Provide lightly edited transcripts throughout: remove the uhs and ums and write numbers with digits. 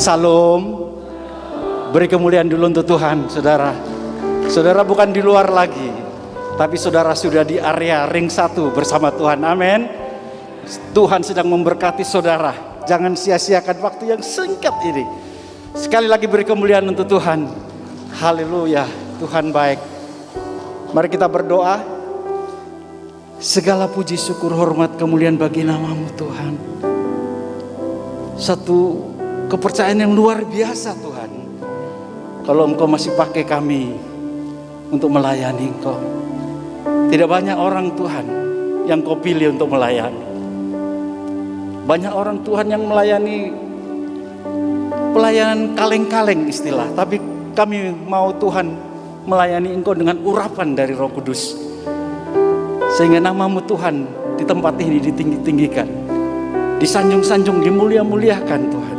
Salam. Beri kemuliaan dulu untuk Tuhan, saudara. Saudara bukan di luar lagi, tapi saudara sudah di area ring 1 bersama Tuhan. Amin. Tuhan sedang memberkati saudara. Jangan sia-siakan waktu yang singkat ini. Sekali lagi beri kemuliaan untuk Tuhan. Haleluya, Tuhan baik. Mari kita berdoa. Segala puji, syukur, hormat, kemuliaan bagi nama-Mu Tuhan. Satu kepercayaan yang luar biasa Tuhan. Kalau Engkau masih pakai kami untuk melayani Engkau. Tidak banyak orang Tuhan yang Kau pilih untuk melayani. Banyak orang Tuhan yang melayani pelayanan kaleng-kaleng istilah. Tapi kami mau Tuhan melayani Engkau dengan urapan dari Roh Kudus. Sehingga nama-Mu Tuhan di tempat ini ditinggi-tinggikan. Disanjung-sanjung, dimulia-muliakan Tuhan.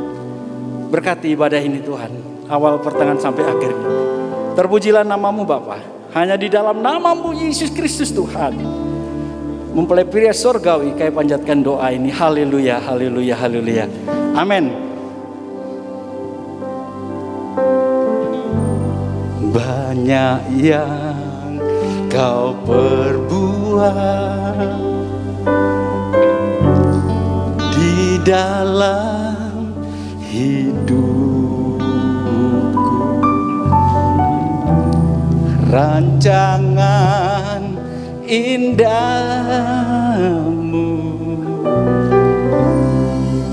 Berkati ibadah ini Tuhan, awal pertengahan sampai akhirnya. Terpujilah nama-Mu Bapa. Hanya di dalam nama-Mu Yesus Kristus Tuhan. Mempelai pria sorgawi, kami panjatkan doa ini. Haleluya, haleluya, haleluya. Amin. Banyak yang Kau perbuat di dalam hidupku, rancangan indahmu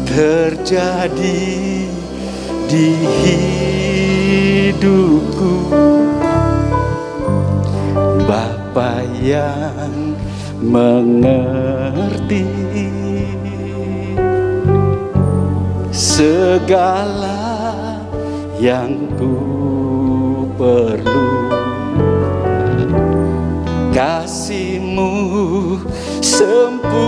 terjadi di hidupku. Bapa yang mengerti segala yang ku perlu, kasih-Mu sempurna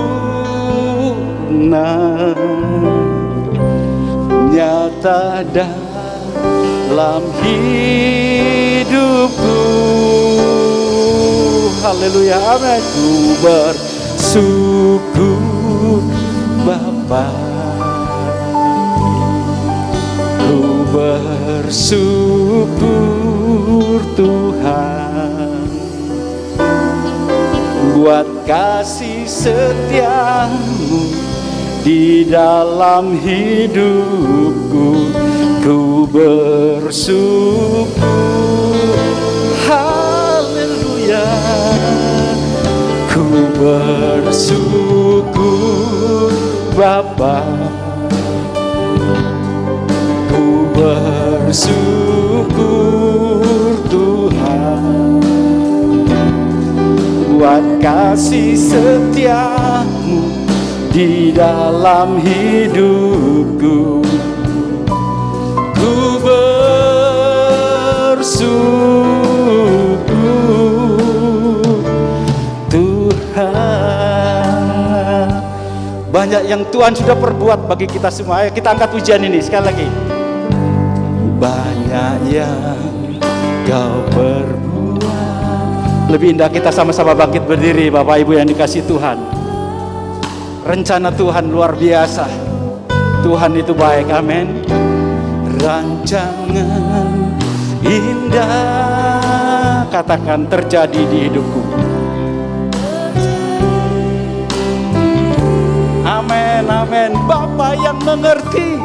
nyata dalam hidupku. Haleluya, amin. Ku bersyukur Bapa, ku bersyukur Tuhan buat kasih setia-Mu di dalam hidupku. Ku bersyukur, haleluya. Ku bersyukur Bapa, ku bersyukur Tuhan buat kasih setia-Mu di dalam hidupku. Ku bersyukur Tuhan. Banyak yang Tuhan sudah perbuat bagi kita semua. Ayo kita angkat pujian ini sekali lagi. Banyak yang Kau perbuat. Lebih indah kita sama-sama bangkit berdiri, Bapak Ibu yang dikasih Tuhan. Rencana Tuhan luar biasa. Tuhan itu baik, amin. Rancangan indah, katakan, terjadi di hidupku. Amin, amin. Bapa yang mengerti,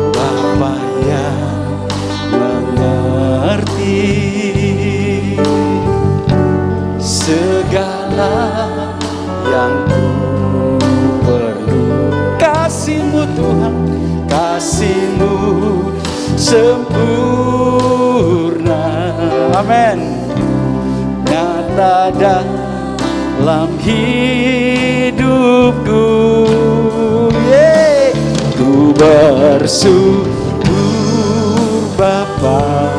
Bapa yang mengerti segala yang ku perlu. Kasih-Mu Tuhan, kasih-Mu sempurna Amin. Nyata dalam hidupku, ku bersyukur Bapa,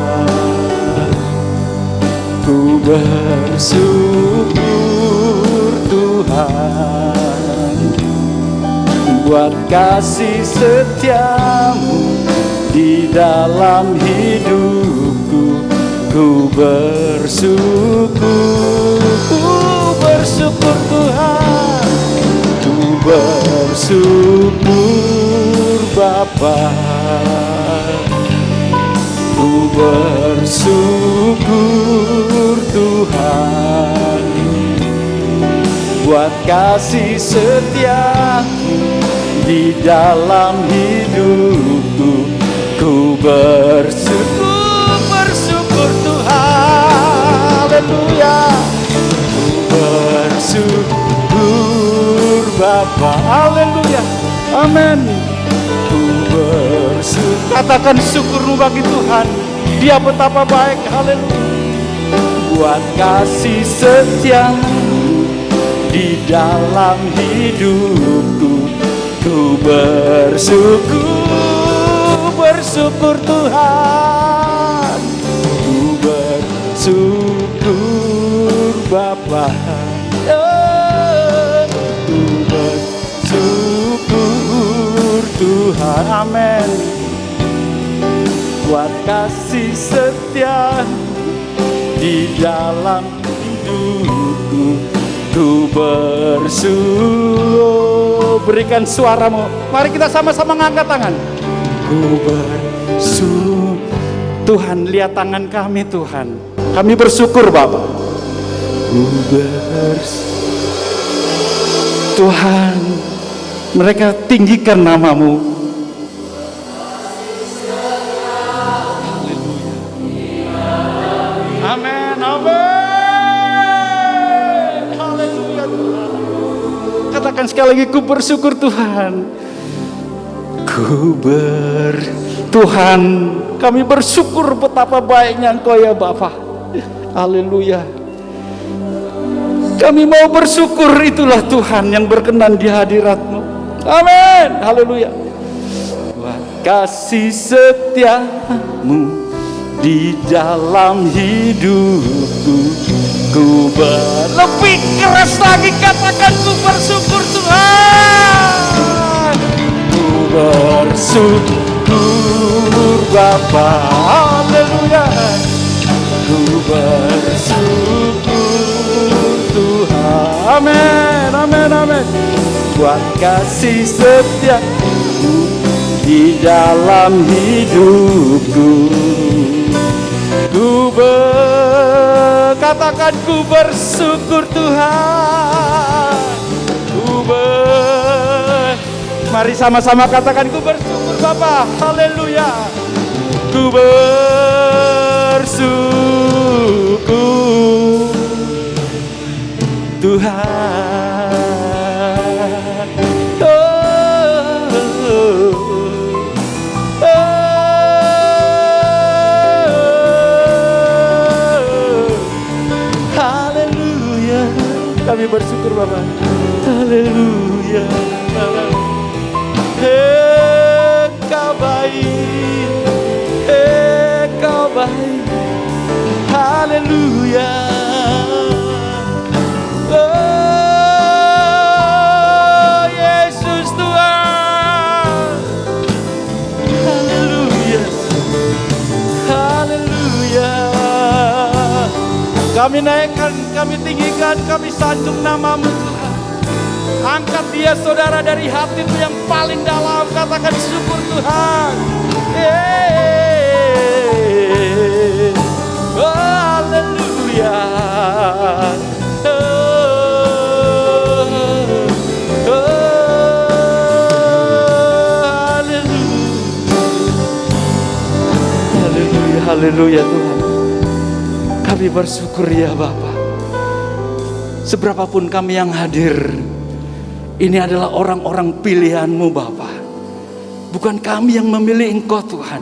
ku bersyukur Tuhan, buat kasih setiamu di dalam hidupku. Ku bersyukur Tuhan, ku bersyukur Bapa, ku bersyukur Tuhan, buat kasih setiamu di dalam hidupku. Ku bersyukur Tuhan, haleluya. Ku bersyukur Bapa, haleluya, amin. Ku bersyukur, katakan syukurmu bagi Tuhan, Dia betapa baik, haleluya. Buat kasih setia di dalam hidupku, ku bersyukur Tuhan, ku bersyukur Bapa, ku bersyukur Tuhan, amin. Buat kasih setia di dalam hidupku, ku bersyukur. Berikan suaramu, mari kita sama-sama ngangkat tangan. Ku bersyukur Tuhan, lihat tangan kami Tuhan, kami bersyukur Bapak. Ku bersyukur Tuhan, mereka tinggikan namamu. Amin, amin, haleluya Tuhan. Katakan sekali lagi, ku bersyukur Tuhan. Tuhan, kami bersyukur betapa baiknya Engkau ya Bapa. Haleluya. Kami mau bersyukur, itulah Tuhan yang berkenan di hadirat-Mu. Amin. Haleluya. Buat kasih setiamu di dalam hidupku, ku lebih keras lagi, katakan ku bersyukur Tuhan. Ku bersyukur Bapa, haleluya. Ku bersyukur Tuhan, amin, amin, amin. Buat kasih setiamu di dalam hidupku, katakan ku bersyukur Tuhan. Mari sama-sama katakan ku bersyukur Bapa, haleluya. Ku bersyukur Tuhan. Haleluya. Kami bersyukur Bapa. Haleluya. Engkau baik, Engkau baik, haleluya. Oh Yesus Tuhan, haleluya, haleluya. Kami naikkan, kami tinggikan, kami sanjung nama-Mu Tuhan. Angkat dia saudara dari hatimu yang paling dalam, katakan syukur Tuhan. Oh, haleluya. Haleluya, haleluya Tuhan. Kami bersyukur ya Bapa. Seberapapun kami yang hadir, ini adalah orang-orang pilihan-Mu Bapa. Bukan kami yang memilih Engkau Tuhan.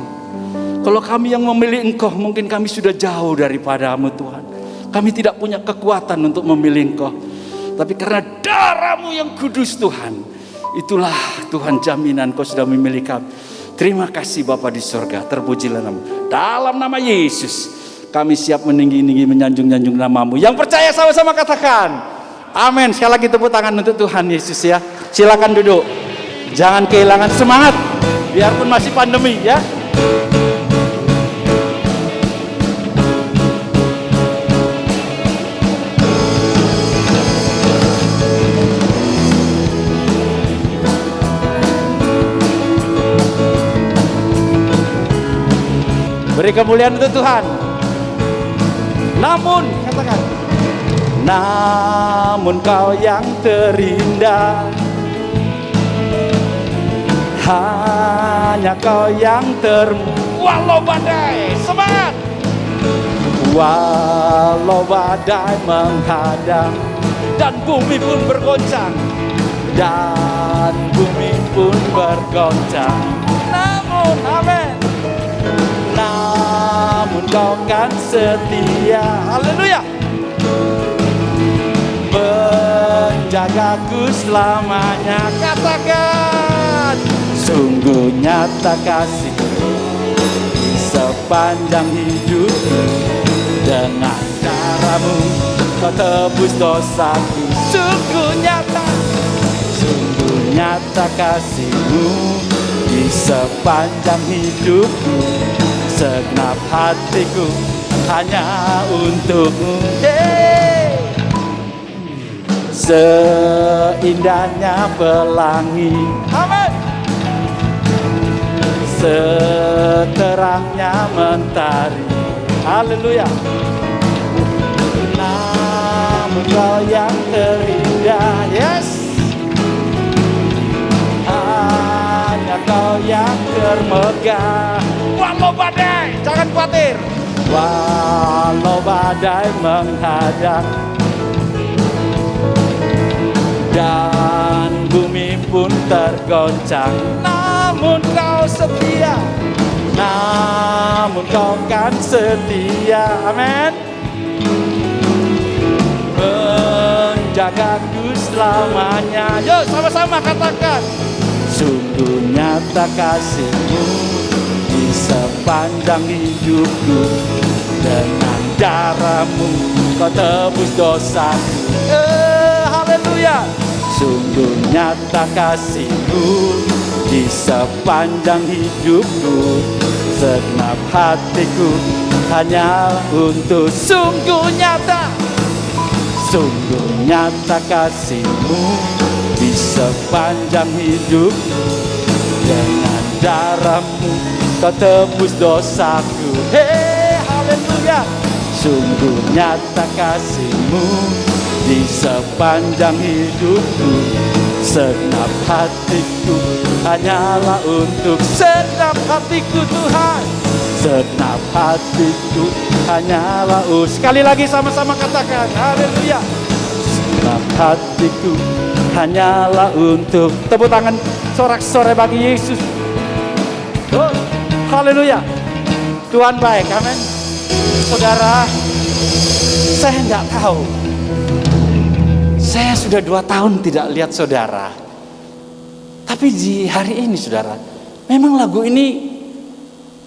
Kalau kami yang memilih Engkau, mungkin kami sudah jauh daripada-Mu Tuhan. Kami tidak punya kekuatan untuk memilih Engkau. Tapi karena darah-Mu yang kudus Tuhan, itulah Tuhan jaminan Kau sudah memilih kami. Terima kasih Bapa di surga, terpujilah nama-Mu. Dalam nama Yesus, kami siap meninggi-tinggi menyanjung-nyanjung nama-Mu. Yang percaya sama-sama katakan, amin. Sekali lagi tepuk tangan untuk Tuhan Yesus ya. Silakan duduk. Jangan kehilangan semangat, biarpun masih pandemi ya. Beri kemuliaan untuk Tuhan. Namun, katakan, namun Kau yang terindah, hanya Kau yang walau badai, semangat. Walau badai menghadang dan bumi pun bergoncang, dan bumi pun bergoncang. Namun, amin. Namun Kau kan setia, haleluya, menjagaku selamanya. Katakan, sungguh nyata kasih-Mu sepanjang hidupku. Dengan darah-Mu Kau tebus dosaku. Sungguh nyata kasih-Mu di sepanjang hidupku. Segenap hatiku hanya untuk-Mu. Seindahnya pelangi, amin, seterangnya mentari, haleluya. Namun Kau yang terindah, yes, hanya Kau yang termegah. Walau badai, jangan khawatir. Walau badai menghadang dan bumi pun tergoncang, namun Kau setia. Namun Kau kan setia, amin, menjagaku selamanya. Yuk sama-sama katakan, sungguh nyata kasih-Mu di sepanjang hidupku. Dengan darah-Mu Kau tebus dosaku. Haleluya. Sungguh nyata kasih-Mu di sepanjang hidupku. Segenap hatiku hanya untuk. Sungguh nyata kasih-Mu di sepanjang hidupku. Dengan darah-Mu Kau tebus dosaku. Haleluya. Sungguh nyata kasih-Mu di sepanjang hidupku. Segenap hatiku hanyalah untuk. Segenap hatiku Tuhan, segenap hatiku hanyalah sekali lagi sama-sama katakan, haleluya. Segenap hatiku hanyalah untuk. Tepuk tangan sorak-sorai bagi Yesus. Oh, haleluya. Tuhan baik, amin. Saudara, saya nggak tahu. Saya sudah 2 tahun tidak lihat saudara. Tapi di hari ini saudara, memang lagu ini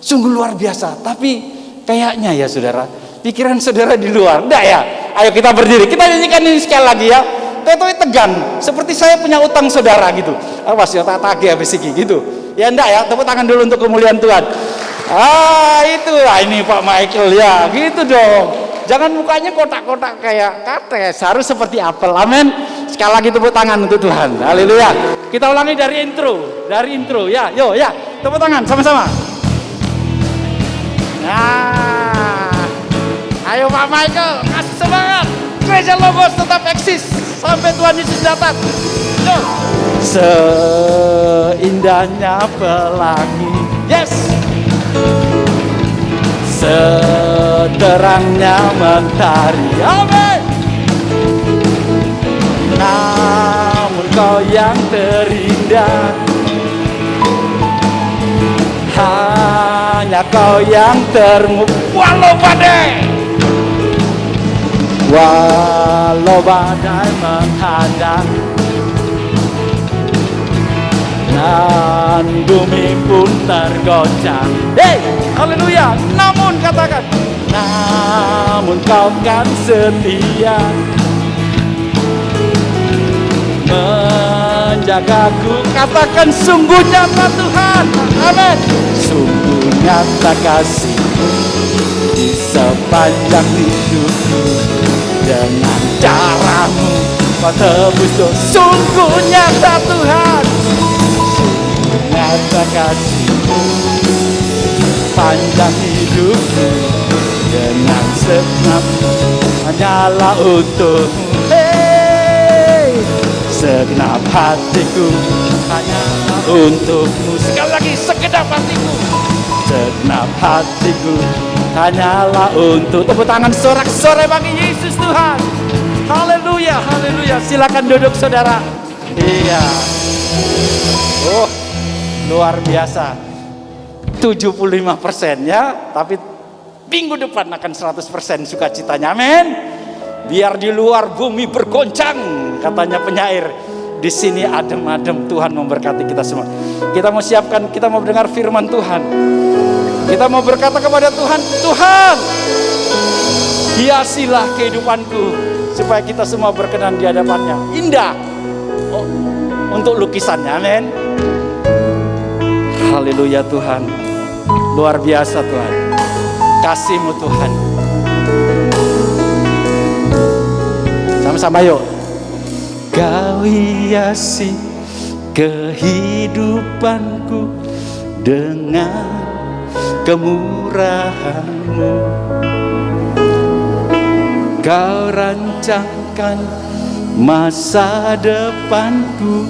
sungguh luar biasa. Tapi kayaknya ya saudara, pikiran saudara di luar. Enggak ya? Ayo kita berdiri, kita nyanyikan ini sekali lagi ya. Tetoi tegang, seperti saya punya utang saudara gitu. Awas ya, tak tagih habis ini gitu. Ya enggak ya, tepuk tangan dulu untuk kemuliaan Tuhan. Itu ini Pak Michael ya, gitu dong. Jangan mukanya kotak-kotak kayak kates, harus seperti apel. Amin. Sekali lagi tepuk tangan untuk Tuhan. Haleluya. Kita ulangi dari intro ya. Yo ya, tepuk tangan sama-sama. Nah, ayo Pak Michael, kasih semangat. Gereja Logos tetap eksis sampai Tuhan Yesus datang. Yo. Seindahnya pelangi, yes, seterangnya mentari, amin. Namun Kau yang terindah, hanya hanya Kau yang walau badai menghadang dan bumi pun tergoncang. Hey, haleluya. Namun katakan, namun Kau kan setia menjagaku. Katakan, sungguh nyata Tuhan. Amin. Sungguh nyata kasih-Mu di sepanjang hidupku. Dengan cara-Mu Kau tebus dosa. Sungguh nyata Tuhan. Sungguh nyata kasih-Mu panjang hidupku. Dengan segenap hanyalah untuk-Mu. Segenap hatiku hanyalah untuk-Mu. Sekali lagi, segenap hatiku. Segenap hatiku hanyalah untuk. Tepuk tangan sorak-sorai bagi Yesus Tuhan. Haleluya, haleluya. Silakan duduk saudara. Iya. Oh, luar biasa. 75% ya, tapi minggu depan akan 100% sukacitanya. Amin. Biar di luar bumi bergoncang, katanya penyair. Di sini adem-adem. Tuhan memberkati kita semua. Kita mau siapkan, kita mau dengar firman Tuhan. Kita mau berkata kepada Tuhan, Tuhan, hiasilah kehidupanku supaya kita semua berkenan di hadapannya. Indah untuk lukisannya. Amin. Haleluya Tuhan. Luar biasa Tuhan. Kasih-Mu Tuhan. Sama-sama yuk. Kau hiasi kehidupanku dengan kemurahan-Mu. Kau rancangkan masa depanku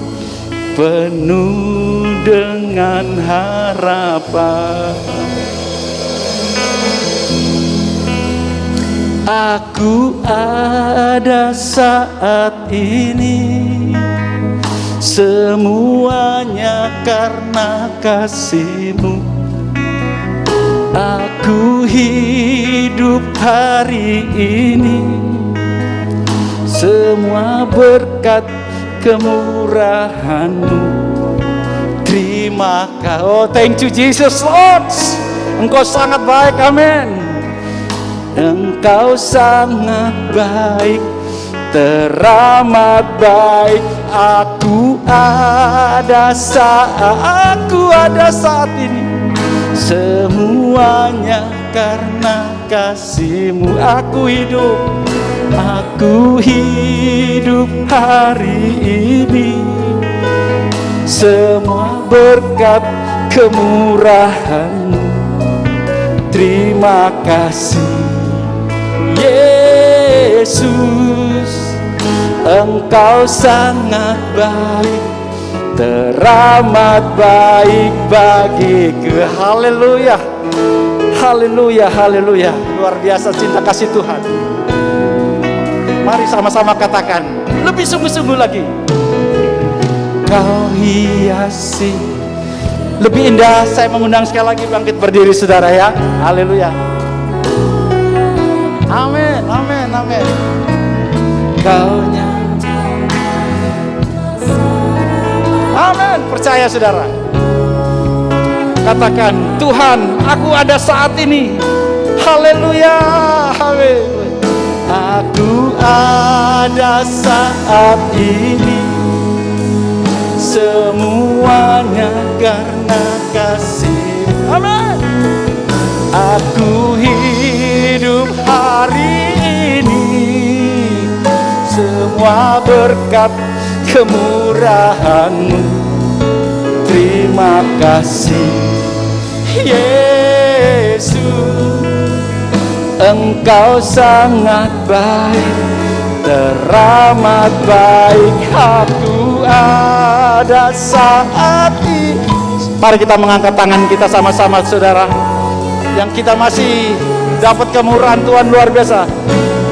penuh dengan harapan. Aku ada saat ini, semuanya karena kasih-Mu. Aku hidup hari ini, semua berkat kemurahan-Mu. Terima kasih. Oh, thank you Jesus Lord. Engkau sangat baik. Amin. Engkau sangat baik, teramat baik. Aku ada saat ini, semuanya karena kasih-Mu. Aku hidup hari ini, semua berkat kemurahan-Mu. Terima kasih Yesus, Engkau sangat baik, teramat baik bagiku. Haleluya, haleluya, haleluya. Luar biasa cinta kasih Tuhan. Mari sama-sama katakan lebih sungguh-sungguh lagi. Kau hiasi. Lebih indah, saya mengundang sekali lagi bangkit berdiri saudara ya. Haleluya. Amin, amin, amin. Kau nyata. Amin, percaya saudara. Katakan, Tuhan, aku ada saat ini. Haleluya, amin. Aku ada saat ini, semuanya karena kasih. Amin. Aku hidup hari ini, semua berkat kemurahan-Mu. Terima kasih Yesus, Engkau sangat baik, teramat baik. Aku ada saat ini. Mari kita mengangkat tangan kita sama-sama saudara, yang kita masih dapat kemurahan Tuhan luar biasa.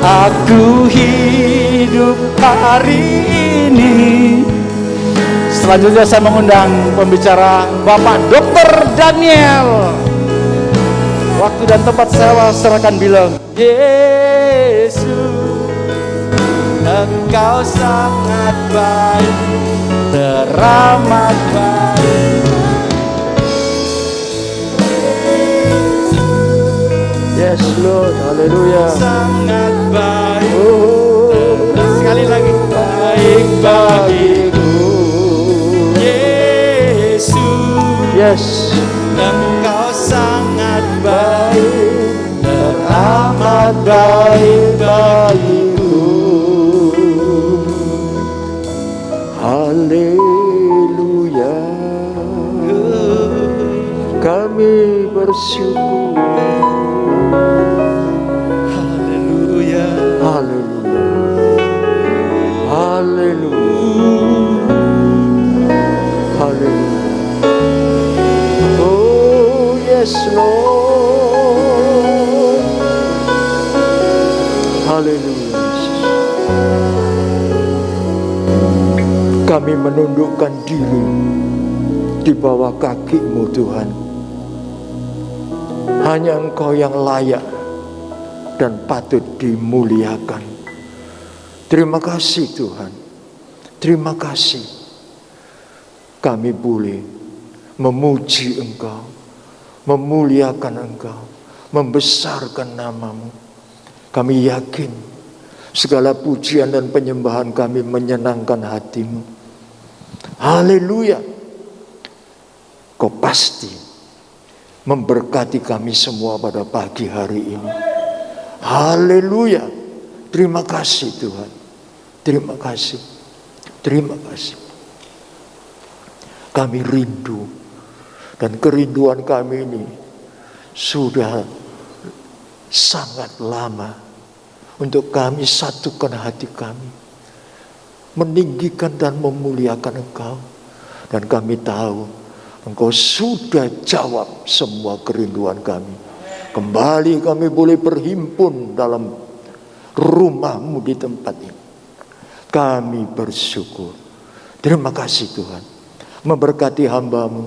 Aku hidup hari ini. Selanjutnya saya mengundang pembicara Bapak Dr. Daniel. Waktu dan tempat saya serahkan, bilang, Yesus, Engkau sangat baik, teramat baik. Yes Lord, haleluya. Sangat baik. Sekali lagi, baik bagiku. Yesus, Yes, Engkau sangat baik, teramat baik bagiku. haleluya. Kami bersyukur. Haleluya. Haleluya. Haleluya. Haleluya. Oh yes Lord. Haleluya. Kami menundukkan diri di bawah kaki-Mu Tuhan. Hanya Engkau yang layak dan patut dimuliakan. Terima kasih Tuhan. Terima kasih. Kami boleh memuji Engkau, memuliakan Engkau, membesarkan nama-Mu. Kami yakin segala pujian dan penyembahan kami menyenangkan hati-Mu. Haleluya. Kau pasti memberkati kami semua pada pagi hari ini. Haleluya. Terima kasih Tuhan. Terima kasih. Terima kasih. Kami rindu, dan kerinduan kami ini sudah sangat lama, untuk kami satukan hati kami, meninggikan dan memuliakan Engkau. Dan kami tahu Engkau sudah jawab semua kerinduan kami. Kembali kami boleh berhimpun dalam rumah-Mu di tempat ini. Kami bersyukur. Terima kasih Tuhan. Memberkati hamba-Mu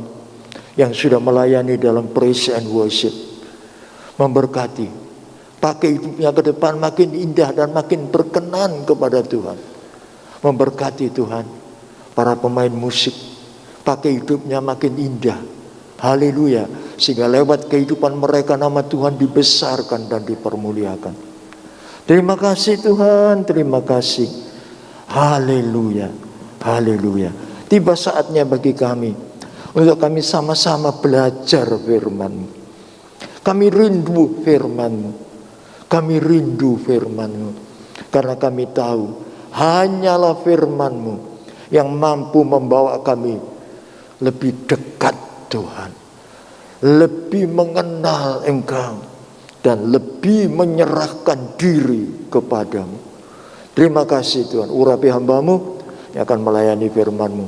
yang sudah melayani dalam praise and worship. Memberkati. Pakai hidupnya ke depan makin indah dan makin berkenan kepada Tuhan. Memberkati Tuhan para pemain musik. Pakai hidupnya makin indah. Haleluya. Sehingga lewat kehidupan mereka nama Tuhan dibesarkan dan dipermuliakan. Terima kasih Tuhan. Terima kasih. Haleluya. Haleluya. Tiba saatnya bagi kami untuk kami sama-sama belajar firman-Mu. Kami rindu firman-Mu. Kami rindu firman-Mu. Karena kami tahu hanyalah firman-Mu yang mampu membawa kami lebih dekat Tuhan, lebih mengenal Engkau, dan lebih menyerahkan diri kepadamu. Terima kasih Tuhan. Urapi hamba-Mu yang akan melayani firman-Mu.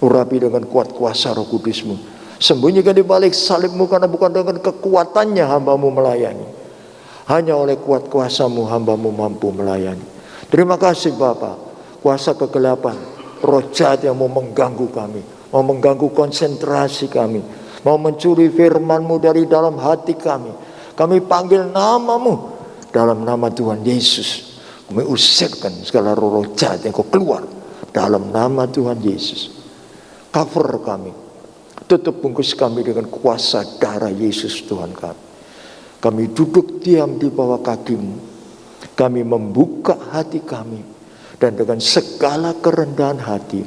Urapi dengan kuat kuasa Roh Kudus-Mu. Sembunyikan di balik salib-Mu, karena bukan dengan kekuatannya hamba-Mu melayani, hanya oleh kuat kuasa-Mu hamba-Mu mampu melayani. Terima kasih Bapa. Kuasa kegelapan, roh jahat yang mau mengganggu kami, mau mengganggu konsentrasi kami, mau mencuri firman-Mu dari dalam hati kami, kami panggil nama-Mu dalam nama Tuhan Yesus. Kami usirkan segala roh jahat yang kau keluar dalam nama Tuhan Yesus. Cover kami, tutup bungkus kami dengan kuasa darah Yesus Tuhan kami. Kami duduk diam di bawah kaki-Mu. Kami membuka hati kami, dan dengan segala kerendahan hati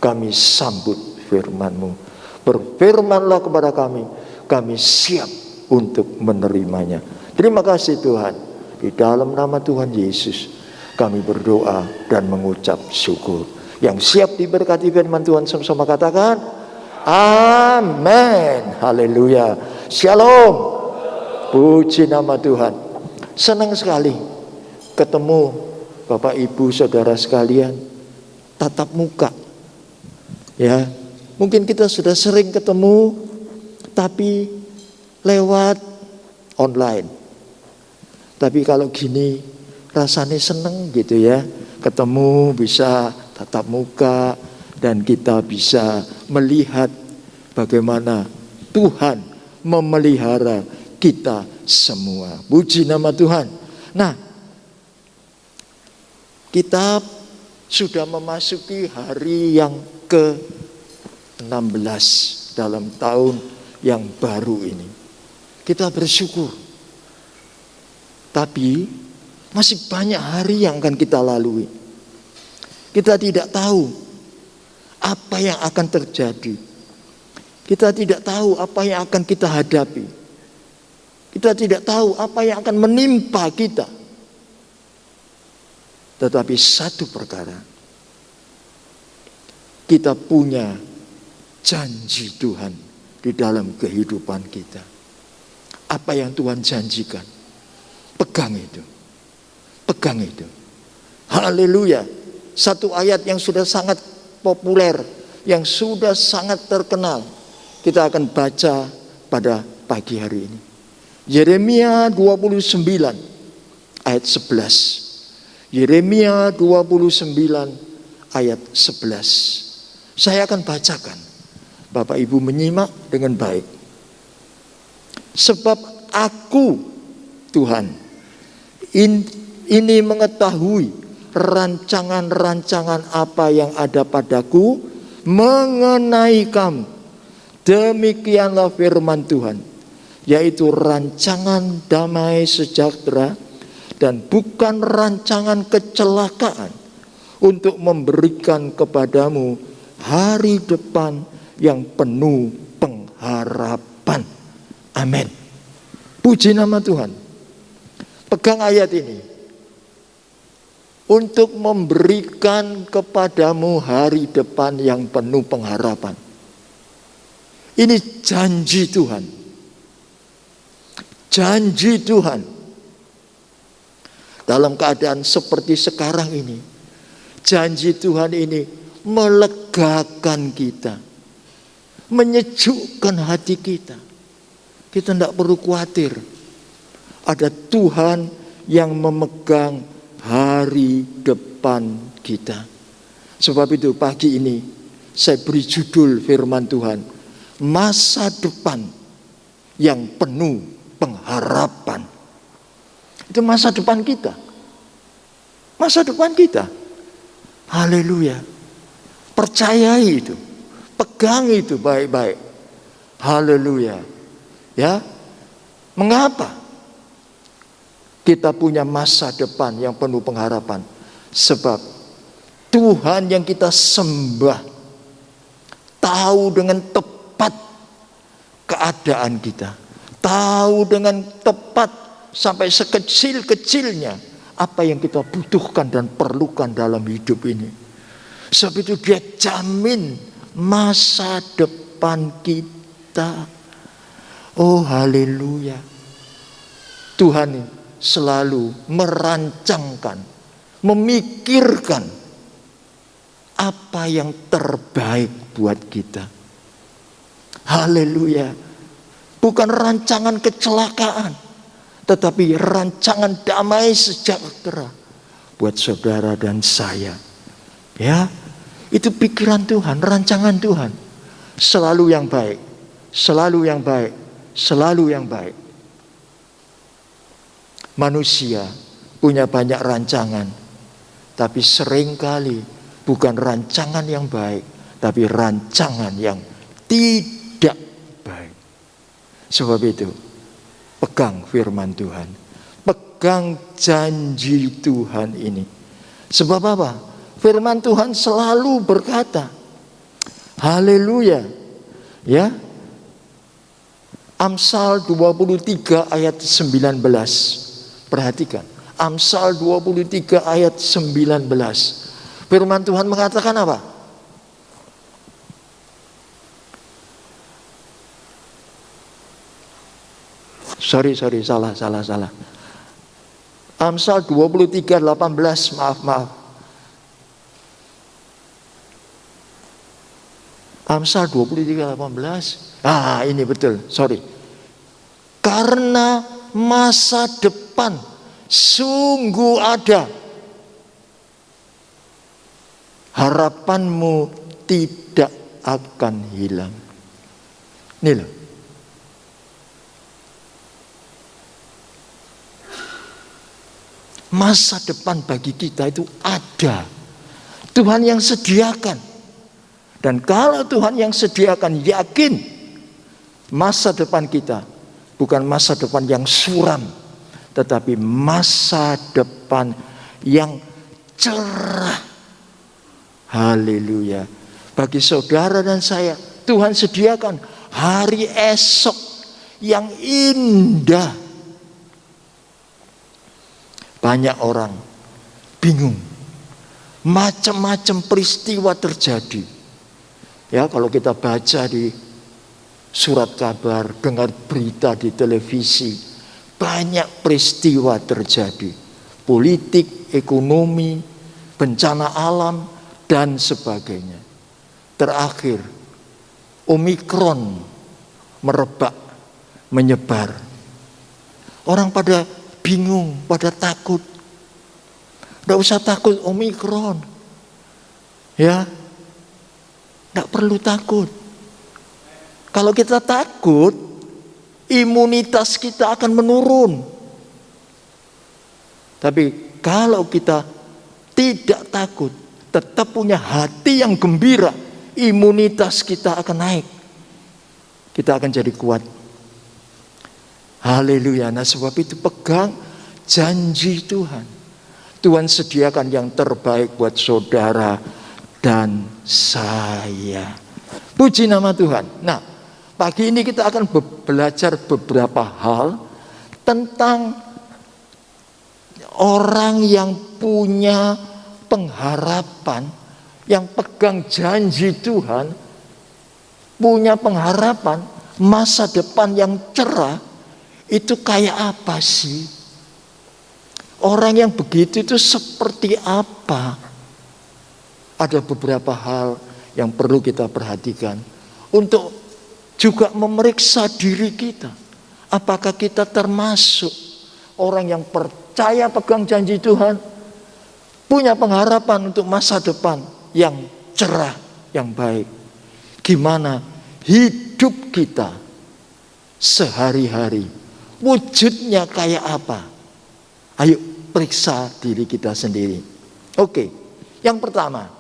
kami sambut firman-Mu. Berfirmanlah kepada kami, kami siap untuk menerimanya. Terima kasih Tuhan. Di dalam nama Tuhan Yesus kami berdoa dan mengucap syukur. Yang siap diberkati firman Tuhan sama-sama katakan amin. Haleluya. Shalom. Puji nama Tuhan. Senang sekali ketemu Bapak Ibu Saudara sekalian tatap muka. Ya, mungkin kita sudah sering ketemu tapi lewat online. Tapi kalau gini rasanya seneng gitu ya, ketemu bisa tatap muka dan kita bisa melihat bagaimana Tuhan memelihara kita semua. Puji nama Tuhan. Nah, kita sudah memasuki hari yang ke-16 dalam tahun yang baru ini. Kita bersyukur. Tapi masih banyak hari yang akan kita lalui. Kita tidak tahu apa yang akan terjadi. Kita tidak tahu apa yang akan kita hadapi. Kita tidak tahu apa yang akan menimpa kita. Tetapi satu perkara, kita punya janji Tuhan di dalam kehidupan kita. Apa yang Tuhan janjikan, pegang itu. Pegang itu. Haleluya. Satu ayat yang sudah sangat populer, yang sudah sangat terkenal, kita akan baca pada pagi hari ini. Yeremia 29 ayat 11. Yeremia 29 ayat 11. Saya akan bacakan. Bapak Ibu menyimak dengan baik. Sebab aku, Tuhan, ini mengetahui rancangan-rancangan apa yang ada padaku mengenai kamu. Demikianlah firman Tuhan, yaitu rancangan damai sejahtera dan bukan rancangan kecelakaan, untuk memberikan kepadamu hari depan yang penuh pengharapan. Amin. Puji nama Tuhan. Pegang ayat ini. Untuk memberikan kepadamu hari depan yang penuh pengharapan. Ini janji Tuhan. Janji Tuhan. Dalam keadaan seperti sekarang ini, janji Tuhan ini melegakan kita, menyejukkan hati kita. Kita tidak perlu khawatir. Ada Tuhan yang memegang hari depan kita. Sebab itu pagi ini saya beri judul firman Tuhan, masa depan yang penuh pengharapan. Itu masa depan kita. Masa depan kita. Haleluya. Percayai itu. Pegang itu baik-baik. Haleluya. Ya. Mengapa kita punya masa depan yang penuh pengharapan? Sebab Tuhan yang kita sembah tahu dengan tepat keadaan kita. Tahu dengan tepat sampai sekecil-kecilnya apa yang kita butuhkan dan perlukan dalam hidup ini. Sebab itu dia jamin masa depan kita. Oh haleluya. Tuhan selalu merancangkan, memikirkan apa yang terbaik buat kita. Haleluya. Bukan rancangan kecelakaan, tetapi rancangan damai sejahtera buat saudara dan saya. Ya, itu pikiran Tuhan, rancangan Tuhan. Selalu yang baik, selalu yang baik, selalu yang baik. Manusia punya banyak rancangan, tapi seringkali bukan rancangan yang baik, tapi rancangan yang tidak baik. Sebab itu, pegang firman Tuhan, pegang janji Tuhan ini. Sebab apa? Firman Tuhan selalu berkata, haleluya. Ya. Amsal 23 ayat 19. Perhatikan, Amsal 23 ayat 19. Firman Tuhan mengatakan apa? Sorry, salah. Amsal 23, 18, maaf. Amsal 23, 18. Ini betul, sorry. Karena masa depan sungguh ada, harapanmu tidak akan hilang. Ini loh. Masa depan bagi kita itu ada. Tuhan yang sediakan. Dan kalau Tuhan yang sediakan, yakin masa depan kita bukan masa depan yang suram, tetapi masa depan yang cerah. Haleluya. Bagi saudara dan saya, Tuhan sediakan hari esok yang indah. Banyak orang bingung. Macam-macam peristiwa terjadi. Ya, kalau kita baca di surat kabar, dengar berita di televisi, banyak peristiwa terjadi. Politik, ekonomi, bencana alam, dan sebagainya. Terakhir, Omikron merebak, menyebar. Orang pada bingung, pada takut. Tidak usah takut Omikron. Ya, tidak perlu takut. Kalau kita takut, imunitas kita akan menurun. Tapi kalau kita tidak takut, tetap punya hati yang gembira, imunitas kita akan naik. Kita akan jadi kuat. Haleluya. Nah, sebab itu pegang janji Tuhan. Tuhan sediakan yang terbaik buat saudara dan saya. Puji nama Tuhan. Nah, pagi ini kita akan belajar beberapa hal tentang orang yang punya pengharapan, yang pegang janji Tuhan, punya pengharapan masa depan yang cerah. Itu kayak apa sih? Orang yang begitu itu seperti apa? Ada beberapa hal yang perlu kita perhatikan untuk juga memeriksa diri kita. Apakah kita termasuk orang yang percaya pegang janji Tuhan, punya pengharapan untuk masa depan yang cerah, yang baik. Gimana hidup kita sehari-hari? Wujudnya kayak apa? Ayo periksa diri kita sendiri. Oke, yang pertama,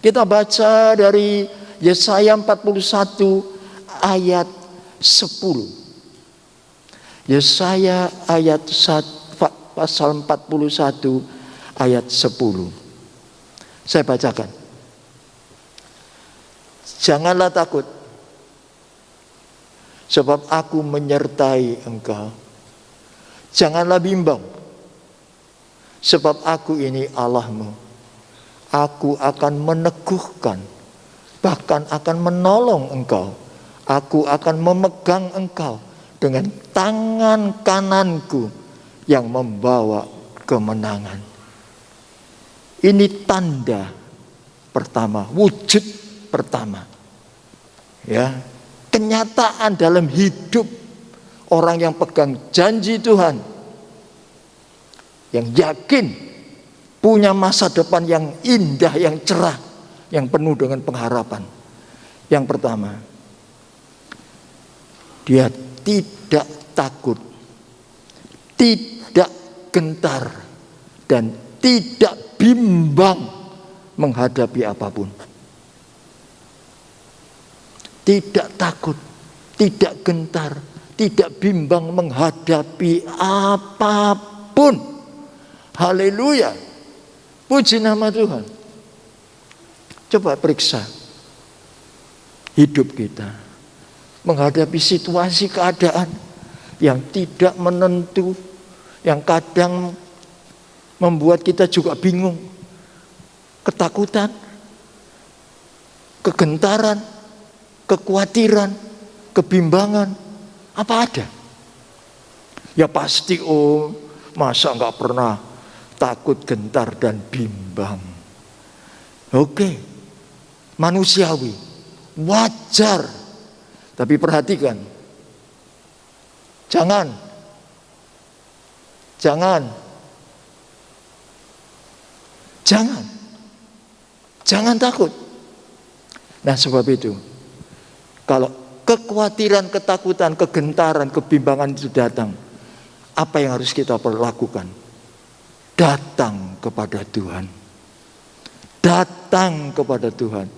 kita baca dari Yesaya 41 ayat 10. Yesaya ayat 1, pasal 41 ayat 10. Saya bacakan. Janganlah takut, sebab aku menyertai engkau. Janganlah bimbang, sebab aku ini Allahmu. Aku akan meneguhkan, bahkan akan menolong engkau. Aku akan memegang engkau dengan tangan kananku yang membawa kemenangan. Ini tanda pertama, wujud pertama. Ya, kenyataan dalam hidup orang yang pegang janji Tuhan, yang yakin punya masa depan yang indah, yang cerah, yang penuh dengan pengharapan. Yang pertama, dia tidak takut, tidak gentar, dan tidak bimbang menghadapi apapun. Tidak takut, tidak gentar, tidak bimbang menghadapi apapun. Haleluya. Puji nama Tuhan. Coba periksa hidup kita. Menghadapi situasi keadaan yang tidak menentu, yang kadang membuat kita juga bingung. Ketakutan, kegentaran, kekhawatiran, kebimbangan, apa ada? Ya pasti, masa nggak pernah takut, gentar, dan bimbang. Oke, manusiawi, wajar. Tapi perhatikan, jangan takut. Nah, sebab itu, kalau kekhawatiran, ketakutan, kegentaran, kebimbangan itu datang, apa yang harus kita lakukan? datang kepada Tuhan. Datang kepada Tuhan.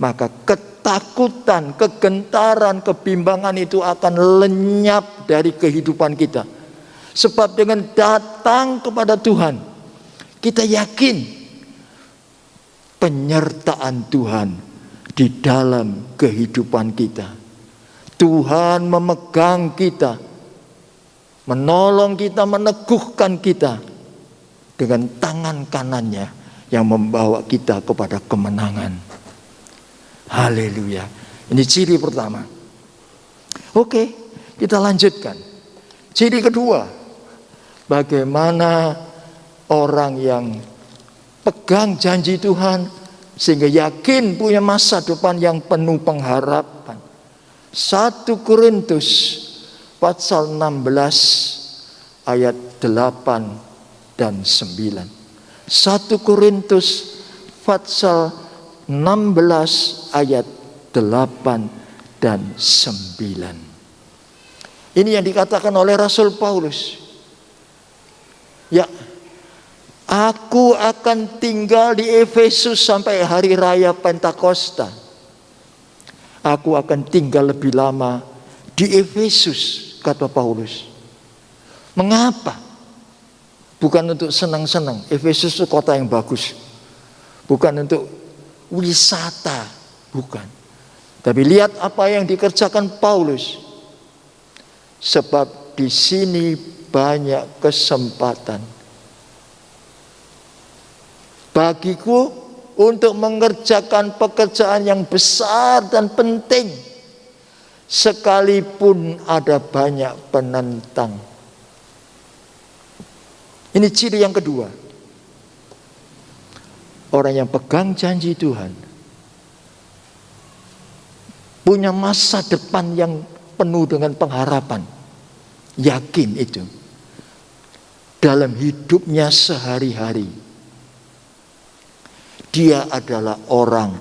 Maka ketakutan, kegentaran, kebimbangan itu akan lenyap dari kehidupan kita. Sebab dengan datang kepada Tuhan, kita yakin penyertaan Tuhan di dalam kehidupan kita. Tuhan memegang kita, menolong kita, meneguhkan kita dengan tangan kanannya yang membawa kita kepada kemenangan. Haleluya. Ini ciri pertama. Oke, kita lanjutkan. Ciri kedua, bagaimana orang yang pegang janji Tuhan sehingga yakin punya masa depan yang penuh pengharapan. 1 Korintus pasal 16 ayat 8 dan 9. 1 Korintus pasal 16 ayat 8 dan 9. Ini yang dikatakan oleh Rasul Paulus. Ya, aku akan tinggal di Efesus sampai hari raya Pentakosta. Aku akan tinggal lebih lama di Efesus, kata Paulus. Mengapa? Bukan untuk senang-senang. Efesus itu kota yang bagus. Bukan untuk wisata, bukan. Tapi lihat apa yang dikerjakan Paulus. Sebab di sini banyak kesempatan bagiku untuk mengerjakan pekerjaan yang besar dan penting, sekalipun ada banyak penentang. Ini ciri yang kedua. Orang yang pegang janji Tuhan punya masa depan yang penuh dengan pengharapan. Yakin itu dalam hidupnya sehari-hari. Dia adalah orang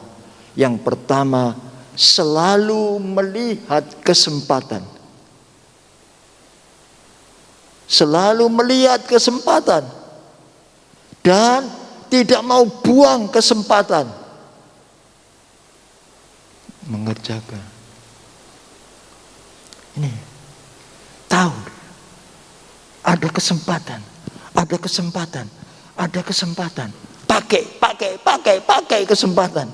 yang pertama selalu melihat kesempatan. Selalu melihat kesempatan dan tidak mau buang kesempatan mengerjakan. Ini tahu ada kesempatan, ada kesempatan, ada kesempatan. Pakai kesempatan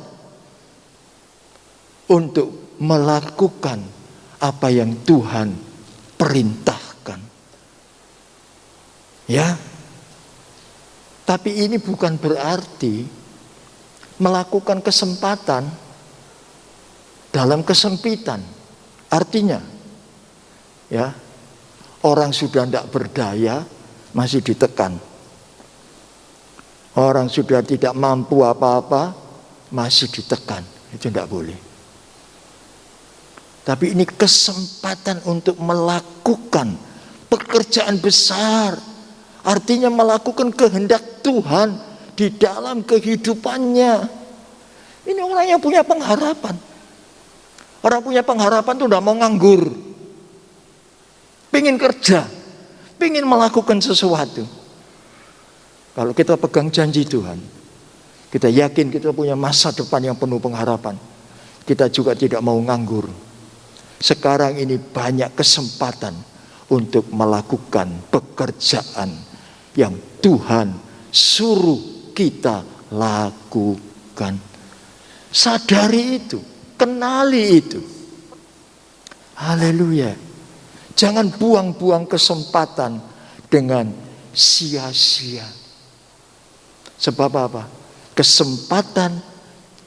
untuk melakukan apa yang Tuhan perintahkan. Ya. Tapi ini bukan berarti melakukan kesempatan dalam kesempitan. Artinya, ya, orang sudah tidak berdaya masih ditekan. Orang sudah tidak mampu apa-apa masih ditekan. Itu tidak boleh. Tapi ini kesempatan untuk melakukan pekerjaan besar. Artinya melakukan kehendak Tuhan di dalam kehidupannya. Ini orang yang punya pengharapan. Orang punya pengharapan itu tidak mau nganggur. Pengen kerja, pengen melakukan sesuatu. Kalau kita pegang janji Tuhan, kita yakin kita punya masa depan yang penuh pengharapan. Kita juga tidak mau nganggur. Sekarang ini banyak kesempatan untuk melakukan pekerjaan yang Tuhan suruh kita lakukan. Sadari itu, kenali itu. Haleluya. Jangan buang-buang kesempatan dengan sia-sia. Sebab apa? Kesempatan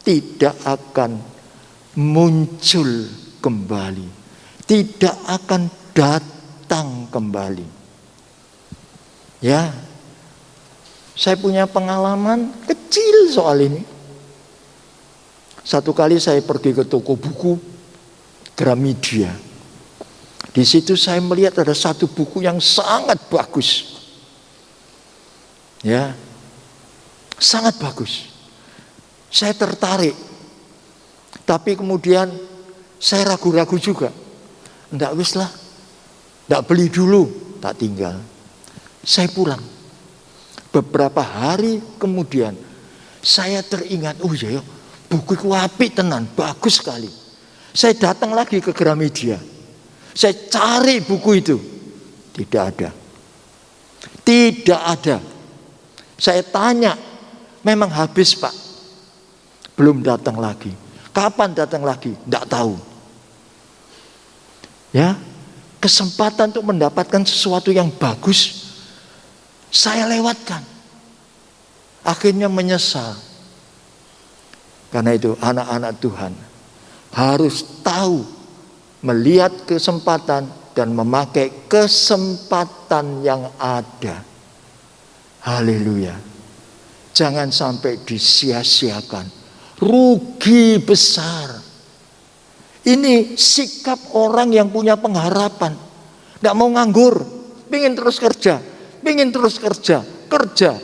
tidak akan muncul kembali. Tidak akan datang kembali. Ya. Saya punya pengalaman kecil soal ini. Satu kali saya pergi ke toko buku Gramedia. Di situ saya melihat ada satu buku yang sangat bagus. Ya. Sangat bagus. Saya tertarik. Tapi kemudian saya ragu-ragu juga. Enggak wis lah. Enggak beli dulu, tak tinggal. Saya pulang. Beberapa hari kemudian saya teringat, oh ya, buku ku apik tenan, bagus sekali. Saya datang lagi ke Gramedia. Saya cari buku itu. Tidak ada. Tidak ada. Saya tanya, memang habis Pak. Belum datang lagi. Kapan datang lagi? Tidak tahu. Ya, kesempatan untuk mendapatkan sesuatu yang bagus saya lewatkan. Akhirnya menyesal. Karena itu anak-anak Tuhan harus tahu melihat kesempatan dan memakai kesempatan yang ada. Haleluya. Jangan sampai disia-siakan. Rugi besar. Ini sikap orang yang punya pengharapan. Tidak mau nganggur. Pengen terus kerja. Pengen terus kerja. Kerja.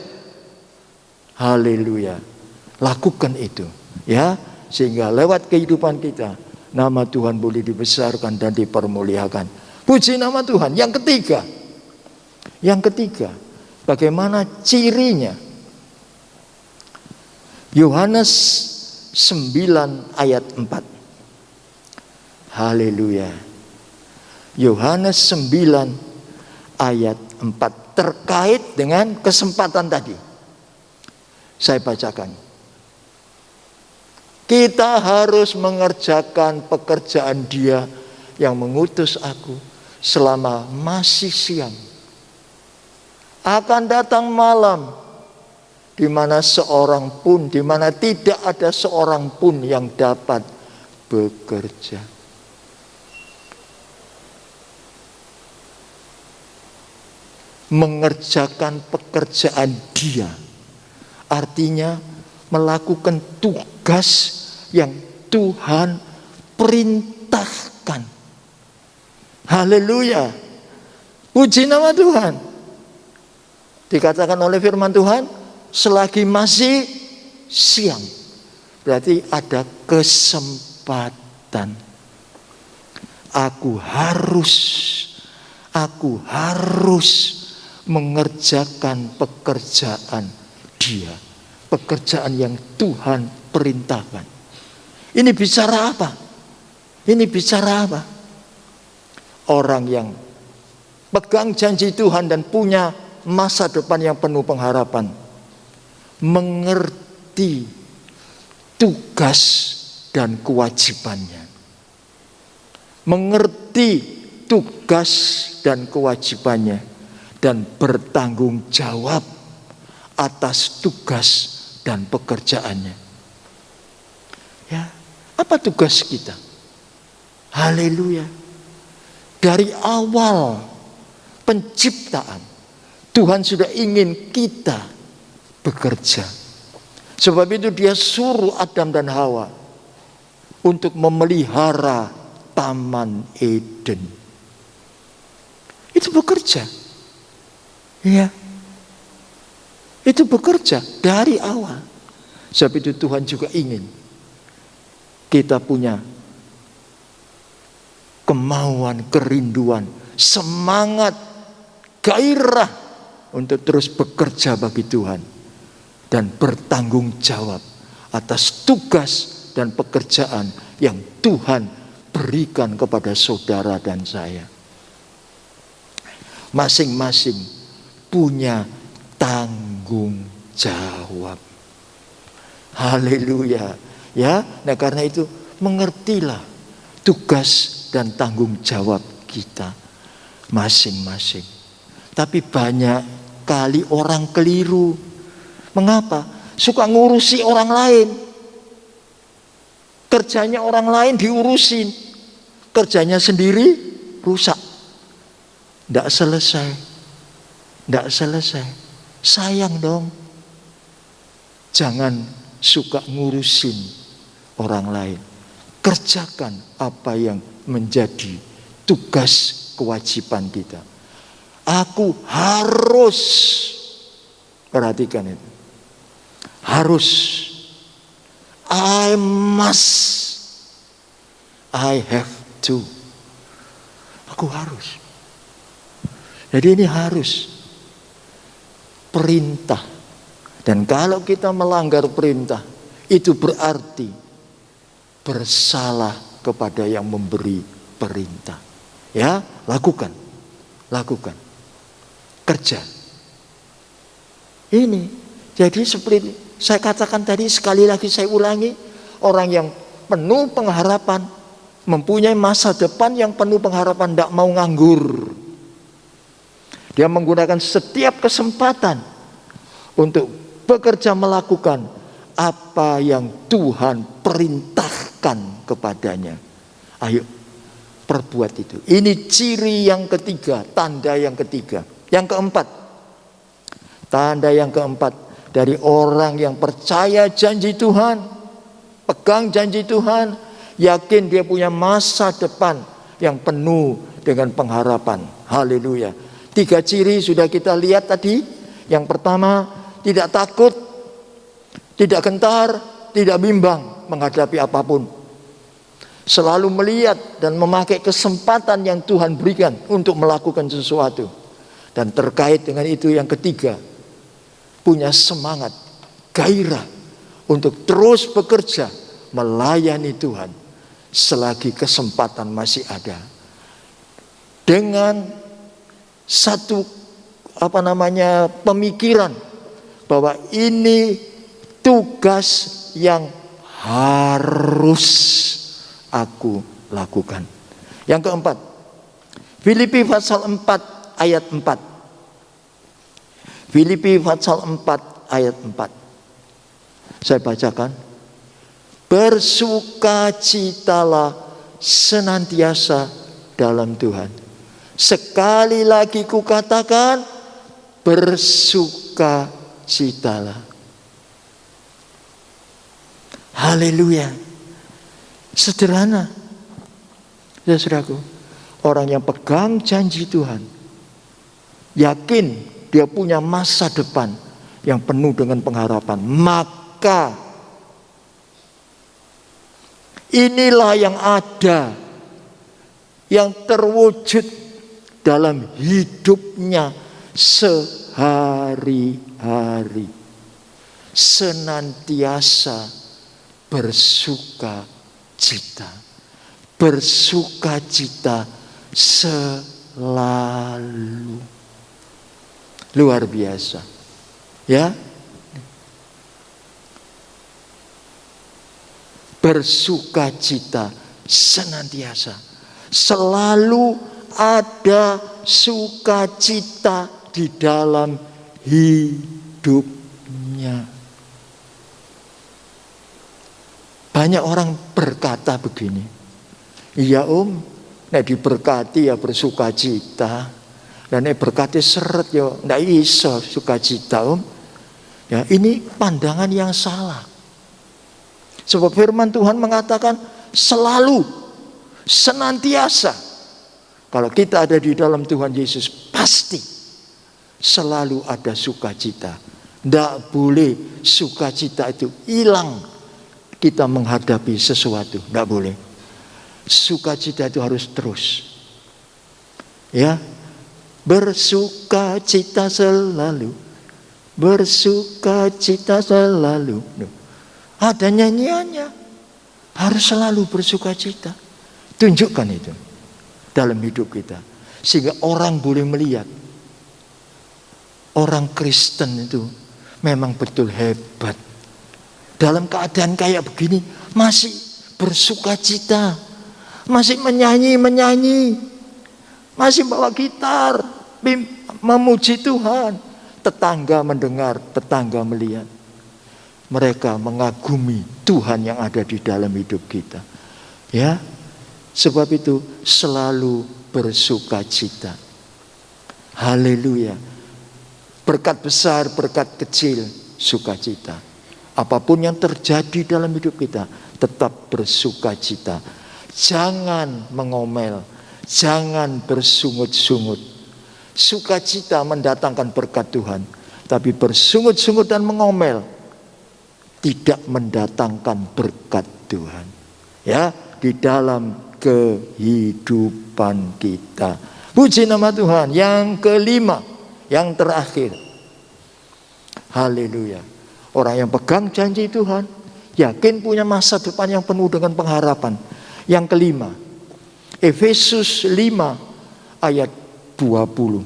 Haleluya. Lakukan itu. Ya. Sehingga lewat kehidupan kita, nama Tuhan boleh dibesarkan dan dipermuliakan. Puji nama Tuhan. Yang ketiga, bagaimana cirinya? Yohanes 9 ayat 4. Haleluya. Yohanes 9 ayat 4 terkait dengan kesempatan tadi. Saya bacakan. Kita harus mengerjakan pekerjaan Dia yang mengutus aku selama masih siang. Akan datang malam di mana tidak ada seorang pun yang dapat bekerja. Mengerjakan pekerjaan Dia artinya melakukan tugas yang Tuhan perintahkan. Haleluya. Puji nama Tuhan. Dikatakan oleh firman Tuhan, selagi masih siang. Berarti ada kesempatan. Aku harus mengerjakan pekerjaan Dia. Pekerjaan yang Tuhan perintahkan. Ini bicara apa? Orang yang pegang janji Tuhan dan punya masa depan yang penuh pengharapan, mengerti tugas dan kewajibannya. Mengerti tugas dan kewajibannya dan bertanggung jawab atas tugas dan pekerjaannya. Ya, apa tugas kita? Haleluya. Dari awal penciptaan, Tuhan sudah ingin kita bekerja. Sebab itu Dia suruh Adam dan Hawa untuk memelihara Taman Eden. Itu bekerja. Ya. Itu bekerja dari awal. Sebab itu Tuhan juga ingin kita punya kemauan, kerinduan, semangat, gairah untuk terus bekerja bagi Tuhan dan bertanggung jawab atas tugas dan pekerjaan yang Tuhan berikan kepada saudara dan saya. Masing-masing punya tanggung jawab. Haleluya. Ya, nah karena itu mengertilah tugas dan tanggung jawab kita masing-masing. Tapi banyak kali orang keliru. Mengapa? Suka ngurusi orang lain. Kerjanya orang lain diurusin. Kerjanya sendiri rusak. Tidak selesai. Sayang dong. Jangan suka ngurusin orang lain. Kerjakan apa yang menjadi tugas kewajiban kita. Aku harus, perhatikan itu. Harus. I must. I have to. Aku harus. Jadi ini harus. perintah. Dan kalau kita melanggar perintah, itu berarti bersalah kepada yang memberi perintah. Ya, lakukan. Kerja. Ini. Jadi seperti saya katakan tadi, sekali lagi saya ulangi, orang yang penuh pengharapan, mempunyai masa depan yang penuh pengharapan, tidak mau nganggur. Dia menggunakan setiap kesempatan untuk bekerja melakukan apa yang Tuhan perintahkan kepadanya. Ayo, perbuat itu. Ini ciri yang ketiga, tanda yang ketiga. Yang keempat, tanda yang keempat dari orang yang percaya janji Tuhan, pegang janji Tuhan, yakin dia punya masa depan yang penuh dengan pengharapan. Haleluya. 3 ciri sudah kita lihat tadi. Yang pertama, tidak takut, tidak gentar, tidak bimbang menghadapi apapun. Selalu melihat dan memakai kesempatan yang Tuhan berikan untuk melakukan sesuatu. Dan terkait dengan itu yang ketiga, punya semangat, gairah untuk terus bekerja melayani Tuhan selagi kesempatan masih ada. Dengan satu pemikiran bahwa ini tugas yang harus aku lakukan. Yang keempat, Filipi pasal 4 ayat 4. Filipi pasal 4 ayat 4. Saya bacakan. Bersukacitalah senantiasa dalam Tuhan. Sekali lagi kukatakan, bersukacitalah. Haleluya. Sederhana. Ya saudaraku, orang yang pegang janji Tuhan, yakin dia punya masa depan yang penuh dengan pengharapan, maka inilah yang ada, yang terwujud dalam hidupnya sehari-hari. Senantiasa bersukacita. Bersukacita selalu. Luar biasa. Ya. Bersukacita senantiasa. Selalu ada sukacita di dalam hidupnya. Banyak orang berkata begini, iya om, nek diberkati ya bersukacita. Dan nek berkati seret ya ndak iso sukacita om. Ya, ini pandangan yang salah. Sebab firman Tuhan mengatakan selalu, senantiasa. Kalau kita ada di dalam Tuhan Yesus, pasti selalu ada sukacita. Ndak boleh sukacita itu hilang kita menghadapi sesuatu. Ndak boleh. Sukacita itu harus terus. Ya. Bersukacita selalu. Bersukacita selalu. Ada nyanyiannya. Harus selalu bersukacita. Tunjukkan itu dalam hidup kita. Sehingga orang boleh melihat. Orang Kristen itu memang betul hebat. Dalam keadaan kayak begini masih bersukacita. Masih menyanyi. Masih bawa gitar, memuji Tuhan. Tetangga mendengar, tetangga melihat. Mereka mengagumi Tuhan yang ada di dalam hidup kita. Ya, sebab itu selalu bersukacita. Haleluya. Berkat besar, berkat kecil, sukacita. Apapun yang terjadi dalam hidup kita, tetap bersukacita. Jangan mengomel. Jangan bersungut-sungut. Sukacita mendatangkan berkat Tuhan. Tapi bersungut-sungut dan mengomel tidak mendatangkan berkat Tuhan. Ya, di dalam kehidupan kita. Puji nama Tuhan. Yang kelima, yang terakhir. Haleluya. Orang yang pegang janji Tuhan, yakin punya masa depan yang penuh dengan pengharapan. Yang kelima, Efesus 5 ayat 20.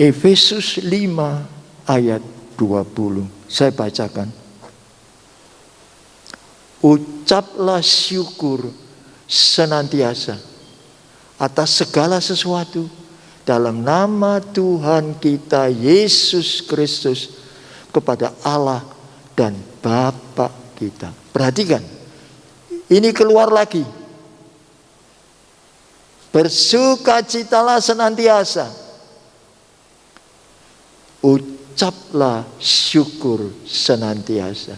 Efesus 5 ayat 20. Saya bacakan. Ucaplah syukur senantiasa atas segala sesuatu dalam nama Tuhan kita Yesus Kristus kepada Allah dan Bapa kita. Perhatikan, ini keluar lagi. Bersukacitalah senantiasa. Ucaplah syukur senantiasa.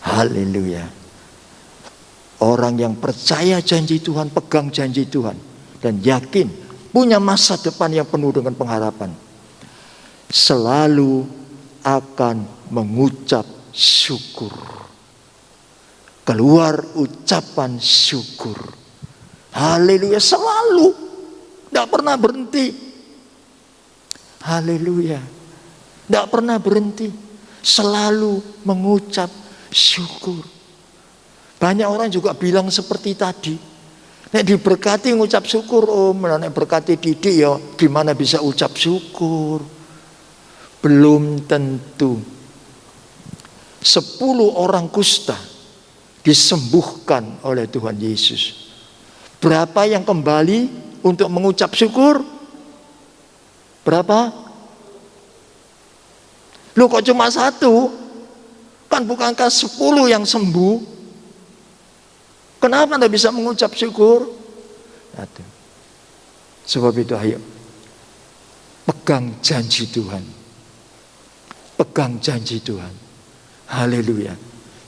Haleluya. Orang yang percaya janji Tuhan, pegang janji Tuhan, dan yakin punya masa depan yang penuh dengan pengharapan, selalu akan mengucap syukur. Keluar ucapan syukur. Haleluya, selalu, tidak pernah berhenti. Haleluya, tidak pernah berhenti, selalu mengucap syukur. Banyak orang juga bilang seperti tadi, nek diberkati ngucap syukur. Oh, nek berkati didik ya gimana bisa ucap syukur? Belum tentu. 10 orang kusta disembuhkan oleh Tuhan Yesus. Berapa yang kembali untuk mengucap syukur? Berapa? Loh, kok cuma 1? Kan bukankah 10 yang sembuh? Kenapa Anda bisa mengucap syukur? Sebab itu ayo pegang janji Tuhan. Pegang janji Tuhan. Haleluya.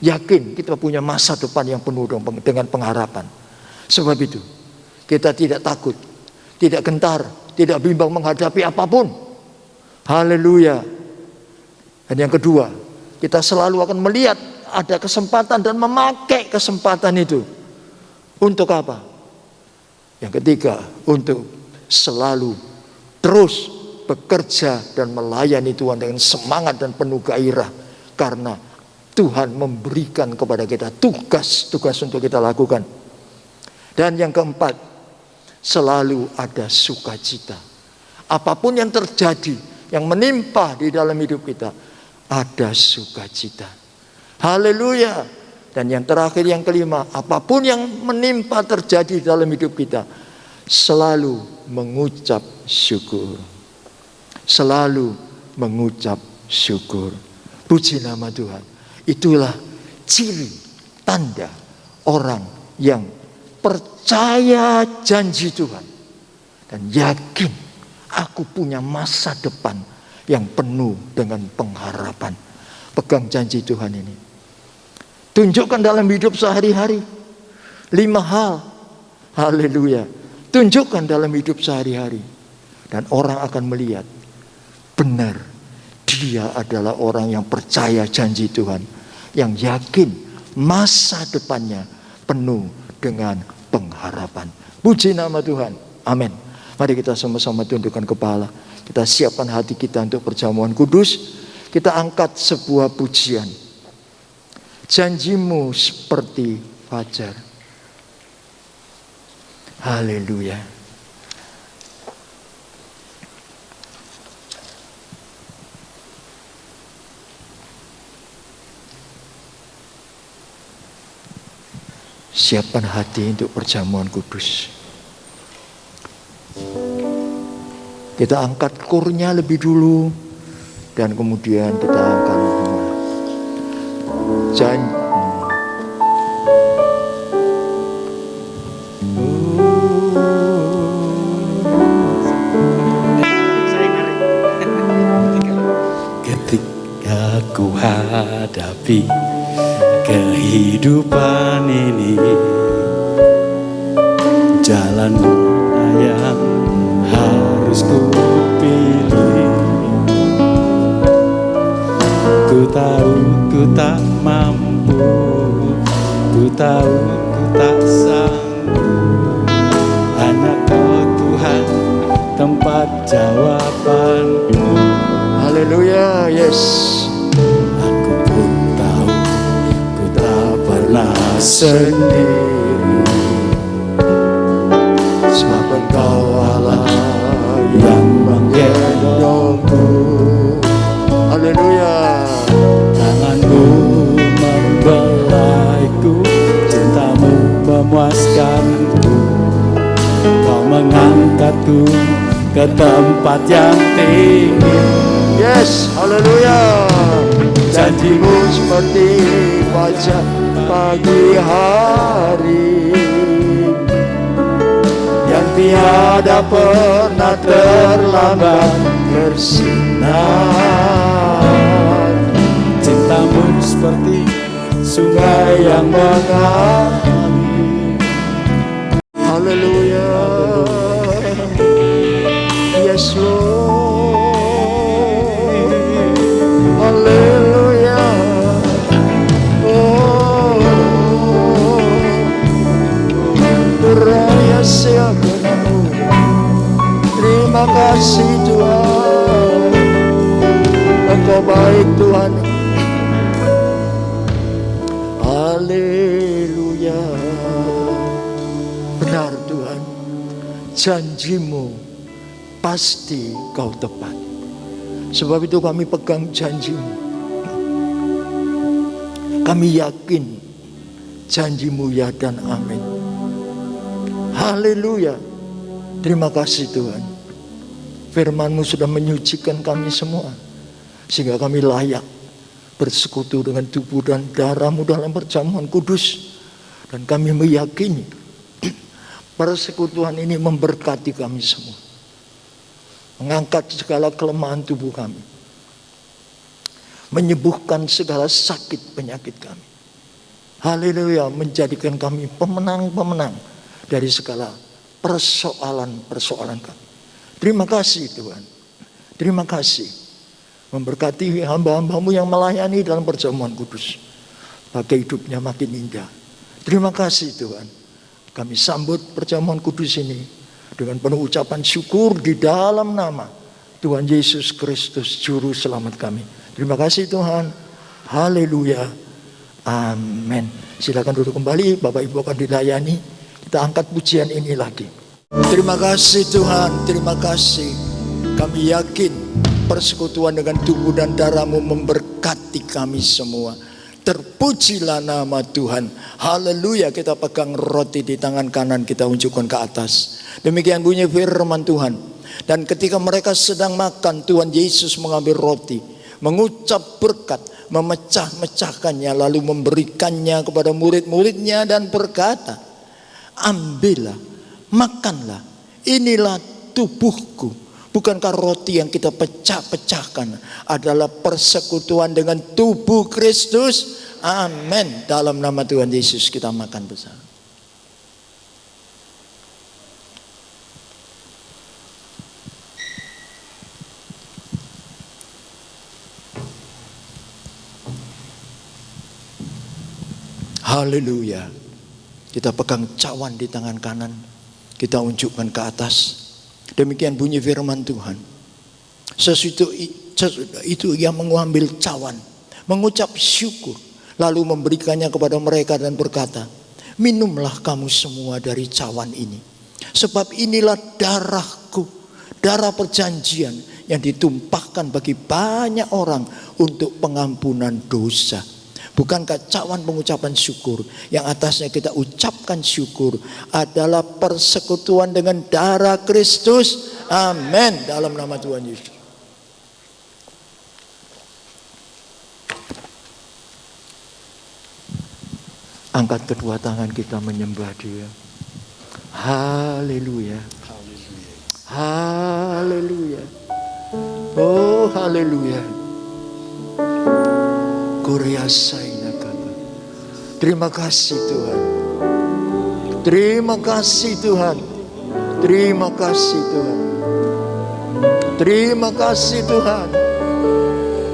Yakin kita punya masa depan yang penuh dengan pengharapan. Sebab itu kita tidak takut, tidak gentar, tidak bimbang menghadapi apapun. Haleluya. Dan yang kedua, kita selalu akan melihat ada kesempatan dan memakai kesempatan itu. Untuk apa? Yang ketiga, untuk selalu terus bekerja dan melayani Tuhan dengan semangat dan penuh gairah. Karena Tuhan memberikan kepada kita tugas-tugas untuk kita lakukan. Dan yang keempat, selalu ada sukacita. Apapun yang terjadi, yang menimpa di dalam hidup kita, ada sukacita. Haleluya. Dan yang terakhir, yang kelima, apapun yang menimpa terjadi dalam hidup kita, selalu mengucap syukur. Selalu mengucap syukur. Puji nama Tuhan. Itulah ciri tanda orang yang percaya janji Tuhan dan yakin aku punya masa depan yang penuh dengan pengharapan. Pegang janji Tuhan ini. Tunjukkan dalam hidup sehari-hari 5 hal. Haleluya. Tunjukkan dalam hidup sehari-hari. Dan orang akan melihat, benar, dia adalah orang yang percaya janji Tuhan, yang yakin masa depannya penuh dengan pengharapan. Puji nama Tuhan. Amin. Mari kita sama-sama tundukkan kepala. Kita siapkan hati kita untuk perjamuan kudus. Kita angkat sebuah pujian. Janjimu seperti fajar. Haleluya. Siapkan hati untuk perjamuan kudus. Kita angkat kurnya lebih dulu, dan kemudian kita akan janji. Ketika ku hadapi kehidupan ini, jalan mana yang harus ku pilih. Ku tahu ku tak mampu, ku tahu ku tak sanggup. Hanya Kau Tuhan tempat jawabanku. Haleluya, yes. Aku pun tahu ku tak pernah sendiri, sebab Engkau Allah yang menggendongku. Haleluya. Tanganmu membelaiku, cintamu memuaskanku. Kau mengangkatku ke tempat yang tinggi. Yes, haleluya. Janjimu seperti fajar pagi hari, yang tiada pernah terlambat bersinar. Cintamu seperti sungai yang mengalir. Haleluya. Yes Lord. Haleluya. Oh, raya siapkanmu. Terima kasih Tuhan. Engkau baik Tuhan. Haleluya. Benar Tuhan, janjimu pasti kau tepat. Sebab itu kami pegang janjimu. Kami yakin janjimu ya dan amin. Haleluya. Terima kasih Tuhan. Firman-Mu sudah menyucikan kami semua, sehingga kami layak bersekutu dengan tubuh dan darah-Mu dalam perjamuan kudus. Dan kami meyakini persekutuan ini memberkati kami semua, mengangkat segala kelemahan tubuh kami, menyembuhkan segala sakit penyakit kami. Haleluya, menjadikan kami pemenang-pemenang dari segala persoalan-persoalan kami. Terima kasih Tuhan. Terima kasih. Memberkati hamba-hamba-Mu yang melayani dalam perjamuan kudus, pakai hidupnya makin indah. Terima kasih Tuhan. Kami sambut perjamuan kudus ini dengan penuh ucapan syukur di dalam nama Tuhan Yesus Kristus Juru Selamat kami. Terima kasih Tuhan. Haleluya. Amin. Silakan duduk kembali. Bapak Ibu akan dilayani. Kita angkat pujian ini lagi. Terima kasih Tuhan. Terima kasih. Kami yakin persekutuan dengan tubuh dan darah-Mu memberkati kami semua. Terpujilah nama Tuhan. Haleluya. Kita pegang roti di tangan kanan, kita unjukkan ke atas. Demikian bunyi firman Tuhan. Dan ketika mereka sedang makan, Tuhan Yesus mengambil roti, mengucap berkat, memecah-mecahkannya, lalu memberikannya kepada murid-muridnya dan berkata, ambillah, makanlah, inilah tubuhku. Bukankah roti yang kita pecah-pecahkan adalah persekutuan dengan tubuh Kristus? Amin. Dalam nama Tuhan Yesus kita makan bersama. Haleluya. Kita pegang cawan di tangan kanan, kita unjukkan ke atas. Demikian bunyi firman Tuhan. Sesudah itu ia mengambil cawan, mengucap syukur, lalu memberikannya kepada mereka dan berkata, minumlah kamu semua dari cawan ini, sebab inilah darahku, darah perjanjian yang ditumpahkan bagi banyak orang untuk pengampunan dosa. Bukankah cawan pengucapan syukur yang atasnya kita ucapkan syukur adalah persekutuan dengan darah Kristus? Amin. Dalam nama Tuhan Yesus. Angkat kedua tangan kita menyembah Dia. Haleluya. Haleluya. Oh haleluya. Korea Saina kata. Terima kasih Tuhan. Terima kasih Tuhan. Terima kasih Tuhan. Terima kasih Tuhan.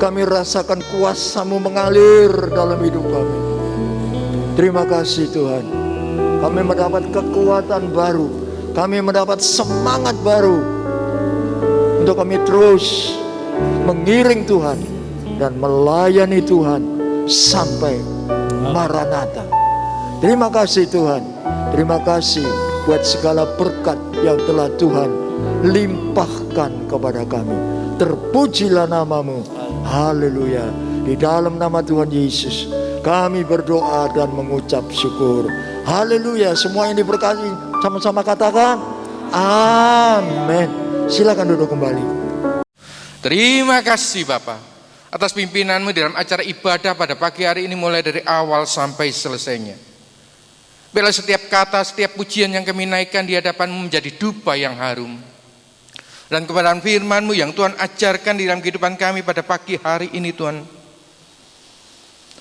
Kami rasakan kuasa-Mu mengalir dalam hidup kami. Terima kasih Tuhan. Kami mendapat kekuatan baru. Kami mendapat semangat baru. untuk kami terus mengiring Tuhan dan melayani Tuhan sampai Maranatha. Terima kasih Tuhan, terima kasih buat segala berkat yang telah Tuhan limpahkan kepada kami. Terpujilah namamu. Haleluya. Di dalam nama Tuhan Yesus kami berdoa dan mengucap syukur. Haleluya. Semua yang diberkati sama-sama katakan amin. Silakan duduk kembali. Terima kasih Bapak atas pimpinanmu dalam acara ibadah pada pagi hari ini, mulai dari awal sampai selesainya. Biarlah setiap kata, setiap pujian yang kami naikkan di hadapan-Mu menjadi dupa yang harum. Dan kebenaran firman-Mu yang Tuhan ajarkan di dalam kehidupan kami pada pagi hari ini, Tuhan,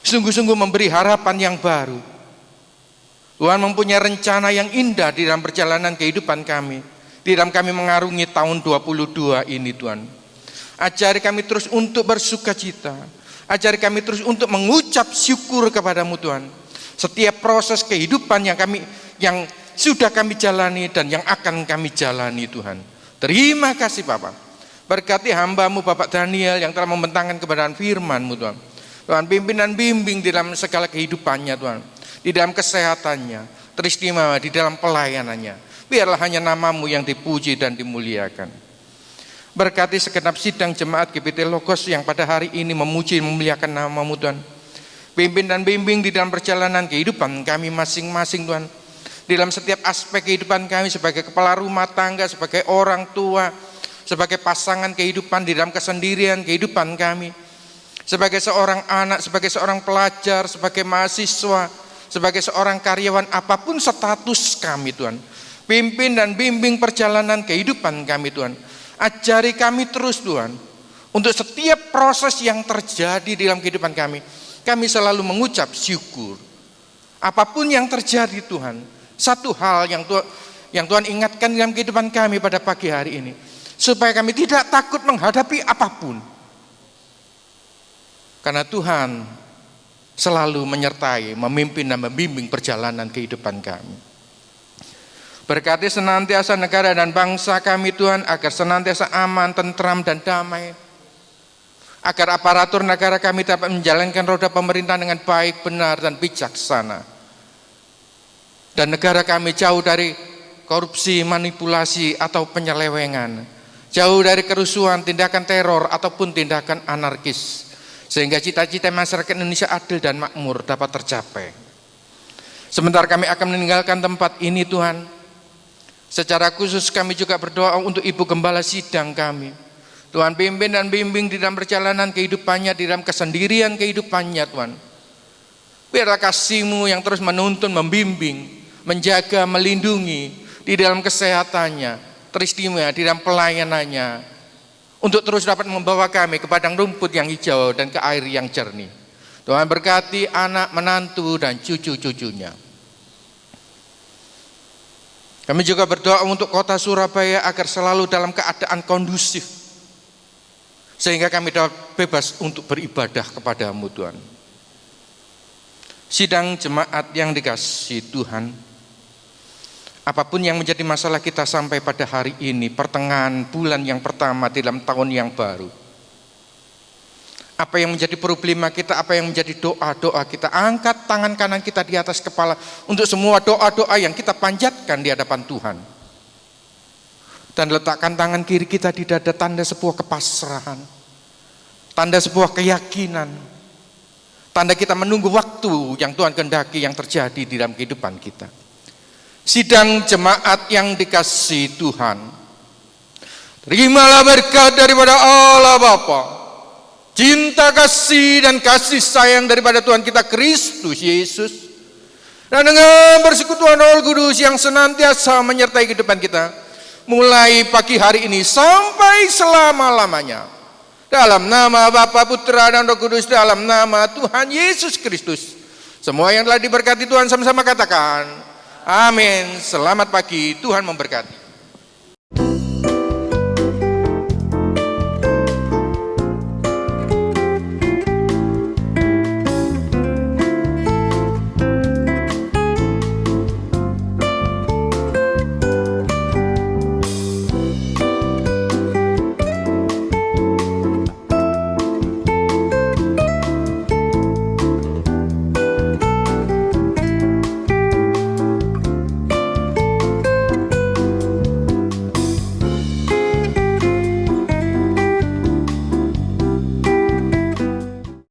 sungguh-sungguh memberi harapan yang baru. Tuhan mempunyai rencana yang indah di dalam perjalanan kehidupan kami, di dalam kami mengarungi tahun 22 ini, Tuhan. Ajari kami terus untuk bersuka cita, ajari kami terus untuk mengucap syukur kepada-Mu, Tuhan. Setiap proses kehidupan yang sudah kami jalani dan yang akan kami jalani, Tuhan. Terima kasih Bapak. Berkati hamba-Mu Bapak Daniel yang telah membentangkan kebenaran firman-Mu, Tuhan. Tuhan, pimpin dan bimbing di dalam segala kehidupannya, Tuhan. Di dalam kesehatannya, teristimewa di dalam pelayanannya. Biarlah hanya nama-Mu yang dipuji dan dimuliakan. Berkati segenap sidang jemaat GBT Logos yang pada hari ini memuji dan memuliakan nama-Mu, Tuhan. Pimpin dan bimbing di dalam perjalanan kehidupan kami masing-masing, Tuhan. Di dalam setiap aspek kehidupan kami sebagai kepala rumah tangga, sebagai orang tua, sebagai pasangan kehidupan, di dalam kesendirian kehidupan kami. Sebagai seorang anak, sebagai seorang pelajar, sebagai mahasiswa, sebagai seorang karyawan, apapun status kami, Tuhan. Pimpin dan bimbing perjalanan kehidupan kami, Tuhan. Ajari kami terus, Tuhan. Untuk setiap proses yang terjadi di dalam kehidupan kami selalu mengucap syukur. Apapun yang terjadi, Tuhan, satu hal yang Tuhan ingatkan dalam kehidupan kami pada pagi hari ini, supaya kami tidak takut menghadapi apapun. Karena Tuhan selalu menyertai, memimpin dan membimbing perjalanan kehidupan kami. Berkati senantiasa negara dan bangsa kami, Tuhan, agar senantiasa aman, tentram dan damai. Agar aparatur negara kami dapat menjalankan roda pemerintahan dengan baik, benar, dan bijaksana. Dan negara kami jauh dari korupsi, manipulasi, atau penyelewengan. Jauh dari kerusuhan, tindakan teror, ataupun tindakan anarkis. Sehingga cita-cita masyarakat Indonesia adil dan makmur dapat tercapai. Sebentar kami akan meninggalkan tempat ini, Tuhan. Secara khusus kami juga berdoa untuk Ibu Gembala Sidang kami. Tuhan, pimpin dan bimbing di dalam perjalanan kehidupannya, di dalam kesendirian kehidupannya, Tuhan. Biarlah kasih-Mu yang terus menuntun, membimbing, menjaga, melindungi di dalam kesehatannya, teristimewa di dalam pelayanannya, untuk terus dapat membawa kami ke padang rumput yang hijau dan ke air yang jernih. Tuhan berkati anak, menantu, dan cucu-cucunya. Kami juga berdoa untuk kota Surabaya agar selalu dalam keadaan kondusif, sehingga kami dapat bebas untuk beribadah kepada-Mu, Tuhan. Sidang jemaat yang dikasihi Tuhan, apapun yang menjadi masalah kita sampai pada hari ini, pertengahan bulan yang pertama di dalam tahun yang baru, apa yang menjadi problema kita, apa yang menjadi doa-doa kita, angkat tangan kanan kita di atas kepala untuk semua doa-doa yang kita panjatkan di hadapan Tuhan. Dan letakkan tangan kiri kita di dada, tanda sebuah kepasrahan, tanda sebuah keyakinan, tanda kita menunggu waktu yang Tuhan kehendaki yang terjadi di dalam kehidupan kita. Sidang jemaat yang dikasihi Tuhan, terimalah berkat daripada Allah Bapa, cinta kasih dan kasih sayang daripada Tuhan kita Kristus Yesus, dan dengan persekutuan Roh Kudus yang senantiasa menyertai kehidupan kita, mulai pagi hari ini sampai selama-lamanya. Dalam nama Bapa, Putra, dan Roh Kudus, dalam nama Tuhan Yesus Kristus. Semua yang telah diberkati Tuhan sama-sama katakan amin. Selamat pagi, Tuhan memberkati.